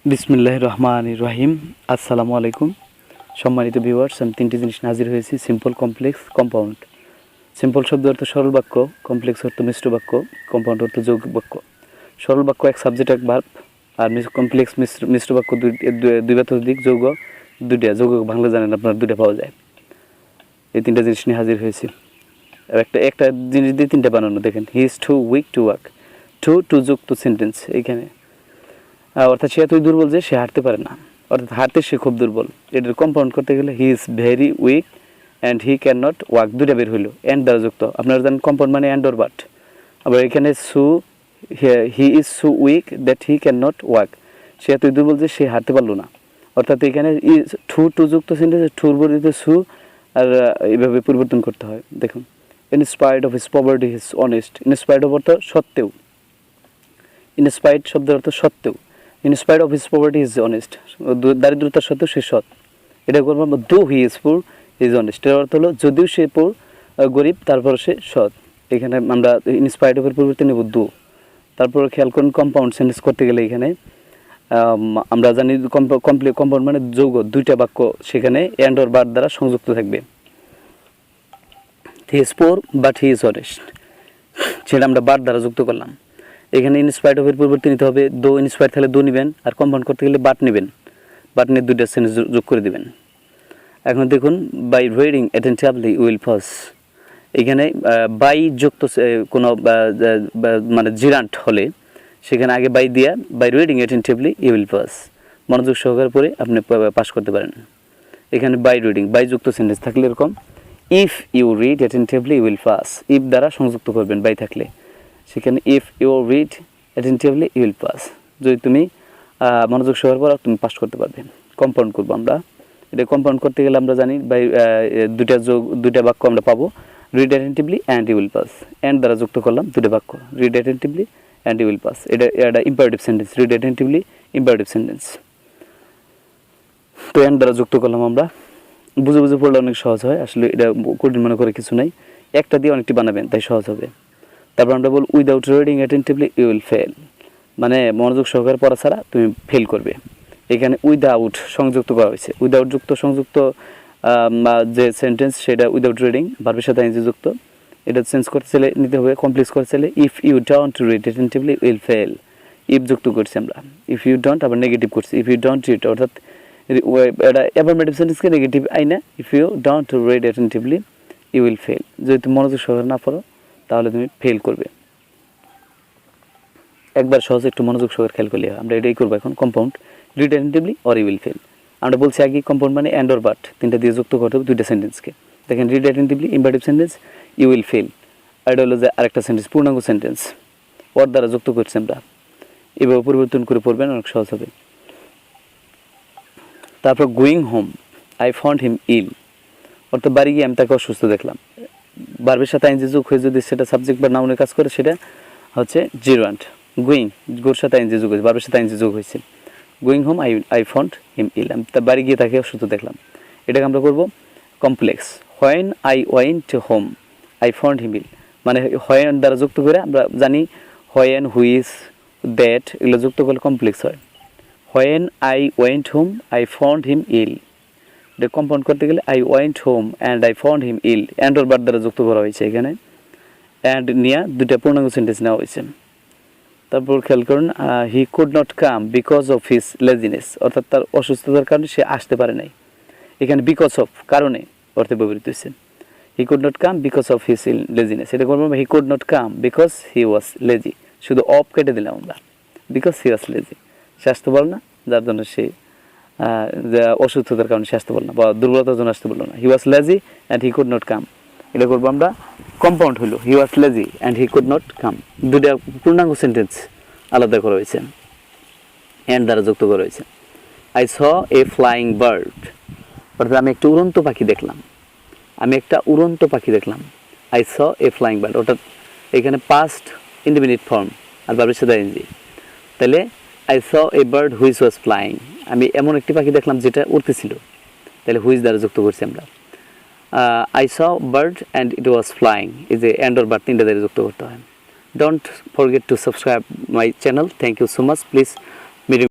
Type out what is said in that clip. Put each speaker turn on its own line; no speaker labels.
বিসমিল্লাহির রহমানির রহিম। আসসালামু আলাইকুম সম্মানিত ভিউয়ার্স, আমি তিনটি জিনিস হাজির হয়েছি: সিম্পল, কমপ্লেক্স, কম্পাউন্ড। সিম্পল শব্দ অর্থ সরল বাক্য, কমপ্লেক্স অর্থ মিশ্র বাক্য, কম্পাউন্ড অর্থ যৌগিক বাক্য। সরল বাক্য এক সাবজেক্ট এক ভার্ব, আর কমপ্লেক্স মিশ্র বাক্য দুই বা ততোধিক, যৌগ দুইটা। যৌগ বাংলা জানেন আপনার, দুইটা পাওয়া যায়। এই তিনটা জিনিস নিয়ে হাজির হয়েছি। একটা জিনিস দিয়ে তিনটা বানানো, দেখেন। He is too weak to walk. Too যুক্ত সেন্টেন্স এইখানে, অর্থাৎ সে এতই দুর্বল যে সে হাঁটতে পারে না, অর্থাৎ হাঁটতে সে খুব দুর্বল। এটার কম্পাউন্ড করতে গেলে he is very weak and he can not walk, দুইটা বের হইল, অ্যান্ড দ্বারা যুক্ত। আপনারা জানেন কম্পাউন্ড মানে অ্যান্ড অর বাট। আবার এখানে he is so weak that he can not walk, সে এতই দুর্বল যে সে হাঁটতে পারলো না। অর্থাৎ এখানে টু যুক্ত সেন্টেন্স, টুর বদলে সু, আর এইভাবে পরিবর্তন করতে হয়। দেখুন, in spite of his poverty he is honest. In spite of অর্থ সত্ত্বেও, ইন স্পাইট শব্দের অর্থ সত্ত্বেও। In spite of his poverty is honest, দারিদ্রতার সত্ত্বেও সে সৎ। এটা করবো আমরা though he is poor is honest. এর অর্থ হলো যদিও সে গরিব তারপর সে সৎ। এখানে আমরা ইন স্পাইট অফের পরিবর্তে নেব দো। তারপর খেয়াল করুন, কম্পাউন্ড সেন্টেন্স করতে গেলে এখানে আমরা জানি কম্পাউন্ড মানে যৌগ, দুইটা বাক্য সেখানে অ্যান্ড অর বাট দ্বারা সংযুক্ত থাকবে। He is poor but he is honest, সেটা আমরা বাট দ্বারা যুক্ত করলাম। এখানে ইনস্পাইট অফের পরিবর্তে নিতে হবে দো। ইনস্পাইট থাকলে দো নেবেন, আর কম্পাউন্ড করতে গেলে বাট নেবেন। বাট নিয়ে দুইটা সেন্টেন্স যোগ করে দেবেন। এখন দেখুন, by reading attentively will pass. এখানে বাই যুক্ত কোনো মানে জিরান্ট হলে সেখানে আগে বাই দিয়া, by reading attentively you will pass, মনোযোগ সহকারে পড়ে আপনি পাস করতে পারেন। এখানে বাই রিডিং, বাই যুক্ত সেন্টেন্স থাকলে এরকম if you read attentively you will pass, if দ্বারা সংযুক্ত করবেন বাই থাকলে। সেখানে if you read attentively you will pass, যদি তুমি মনোযোগ সহকারে পড়ো তুমি পাস করতে পারবে। কম্পাউন্ড করবো আমরা। এটা কম্পাউন্ড করতে গেলে আমরা জানি বাই দুইটা বাক্য আমরা পাবো, read attentively and you will pass. And দ্বারা যুক্ত করলাম দুটো বাক্য, read attentively and you will pass. এটা imperative sentence, read attentively imperative sentence. তো অ্যান্ড দ্বারা যুক্ত করলাম আমরা। বুঝে বুঝে পড়লে অনেক সহজ হয়, আসলে এটা কঠিন মনে করে কিছু নাই। একটা দিয়ে অনেকটি বানাবেন, তাই সহজ হবে। তারপর আমরা বল without reading attentively you will fail, মানে মনোযোগ সহকারে পড়া ছাড়া তুমি ফেল করবে। এখানে উইদাউট সংযুক্ত করা হয়েছে, উইদাউট যুক্ত সংযুক্ত যে সেন্টেন্স সেটা উইদাউট রিডিং, ভার্বের সাথে আইনজি যুক্ত। এটা চেঞ্জ করতে চাইলে নিতে হবে, কমপ্লেক্স করতে চাইলে if you don't read attentively will fail. If যুক্ত করছি আমরা, ইফ ইউ ডোন্ট আবার নেগেটিভ করছি, ইফ ইউ ডোন্ট রিড, অর্থাৎ এটা অ্যাফার্মেটিভ সেন্টেন্সকে নেগেটিভ আইনা, if you don't read attentively you will fail. যদি তুমি মনোযোগ সহকারে না পড়ো তাহলে তুমি ফেল করবে। একবার সহজে একটু মনোযোগ সহকারে খেয়াল করলে আমরা এটাই করবো এখন। Compound, read attentively or you will fail. আমরা বলছি আগে কম্পাউন্ড মানে অ্যান্ড অর বাট, তিনটা দিয়ে যুক্ত করতে হবে দুইটা সেন্টেন্সকে। দেখেন, read attentively imperative sentence, you will fail. আর এটা হলো যে আরেকটা সেন্টেন্স, পূর্ণাঙ্গ সেন্টেন্স, ওর দ্বারা যুক্ত করছি আমরা। এভাবে পরিবর্তন করে পড়বেন, অনেক সহজ হবে। তারপর going home I found him ill, অর্থাৎ বাড়ি গিয়ে আমি তাকে অসুস্থ দেখলাম। ভার্বের সাথে আইনজি যোগ হয়ে যদি সেটা সাবজেক্ট বা নাউনের কাজ করে সেটা হচ্ছে জিরান্ট। গোয়িং, গোর সাথে আইনজি যোগ হয়েছে, ভার্বের সাথে আইনজি যোগ হয়েছে। Going home I found him ill, আমি তার বাড়ি গিয়ে তাকে অসুস্থ দেখলাম। এটাকে আমরা করবো complex. When I went home I found him ill, মানে হোয়েন দ্বারা যুক্ত করে আমরা জানি হোয়েন, হুইচ, দ্যাট, এগুলো যুক্ত করলে কমপ্লেক্স হয়। When I went home I found him ill, এটা কম্পাউন্ড করতে গেলে I went home and I found him ill, and or but দ্বারা যুক্ত করা হয়েছে। এখানে অ্যান্ড নিয়ে দুইটা পূর্ণাঙ্গ সেন্টেন্স নেওয়া হয়েছে। তারপর খেয়াল করুন, he could not come because of his laziness, অর্থাৎ তার অসুস্থতার কারণে সে আসতে পারে নাই। এখানে বিকজ অফ, কারণে অর্থে ব্যবহৃত হয়েছে। He could not come because of his laziness, এটা করবো he could not come because he was lazy, শুধু অফ কেটে দিলাম আমরা, বিকজ হি ওয়াজ লেজি, সে আসতে পারল না যার জন্য সে অসুস্থতার কারণে সে আসতে পারল না, বা দুর্বলতার জন্য আসতে পারল না। He was lazy and he could not come, এটা করবো আমরা কম্পাউন্ড হলো, he was lazy and he could not come. দুইটা পূর্ণাঙ্গ সেন্টেন্স আলাদা করা হয়েছে, অ্যান্ড দ্বারা যুক্ত করা হয়েছে। I saw A flying bird, অর্থাৎ আমি একটা উড়ন্ত পাখি দেখলাম, আমি একটা উড়ন্ত পাখি দেখলাম। I saw A flying bird, অর্থাৎ এখানে পাস্ট ইনডিফিনিট ফর্ম আর ভার্বের সাথে আইএনজি। তাহলে I saw a bird which was flying, আমি এমন একটি পাখি দেখলাম যেটা উড়তেছিল, তাহলে হুইচ দ্বারা যুক্ত করছি আমরা। I saw bird and it was flying, এই যে অ্যান্ড অর বার্ড তিনটা দ্বারা যুক্ত করতে হয়। Don't forget to subscribe my channel. Thank you so much. Please